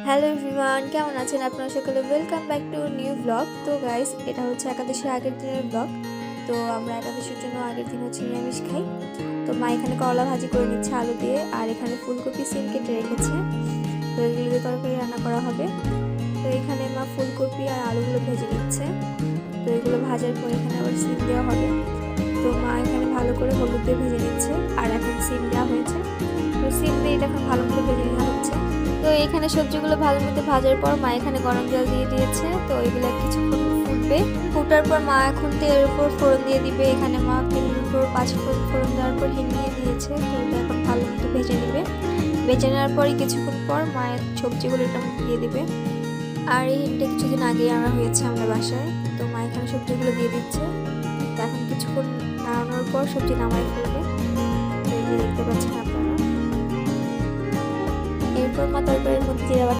Hello everyone, কেমন আছেন আপনারা সকলে? Welcome back to new blog. তো গাইস, এটা হচ্ছে একাদশীর আগের দিনের ব্লগ। তো আমরা একাদশীর জন্য আগের দিন হচ্ছে নিরামিষ খাই। তো মা এখানে করলা ভাজি করে নিচ্ছে আলু দিয়ে, আর এখানে ফুলকপি সিম কেটে রেখেছে। তো এগুলো দিয়ে তরকারি রান্না করা হবে। তো এখানে মা ফুলকপি আর আলুগুলো ভেজে নিচ্ছে। তো এগুলো ভাজার পর এখানে আবার সিম দেওয়া হবে। তো মা এখানে ভালো করে হলুদ দিয়ে ভেজে নিচ্ছে, আর এখন সিম দেওয়া হয়েছে। তো সিম দিয়ে এটা এখন ভালো করে ভেজে নেওয়া হচ্ছে। তো এখানে সবজিগুলো ভালো মতো ভাজার পর মা এখানে গরম জল দিয়ে দিয়েছে। তো এগুলো কিছুক্ষণ ফুটবে। ফুটার পর মা এখন তেলের উপর ফোড়ন দিয়ে দিবে। এখানে মা তেলের উপর 5 ফোড়ন দেওয়ার পর হিং দিয়ে দিয়েছে। তো এটা এখন ভালো মতো ভেজে নেবে। ভেজে নেওয়ার পরই কিছুক্ষণ পর মায়ের সবজিগুলো এটা দিয়ে দিবে। আর এই হিংটা কিছুদিন আগেই আনা হয়েছে আমরা বাসায়। তো মা এখানে সবজিগুলো দিয়ে দিচ্ছে। এখন কিছুক্ষণ নাড়ানোর পর সবজি নামাই ফেলবে। তো এই যে দেখতে পাচ্ছেন আপনারা। এরপর মা তরকারির মধ্যে জিরা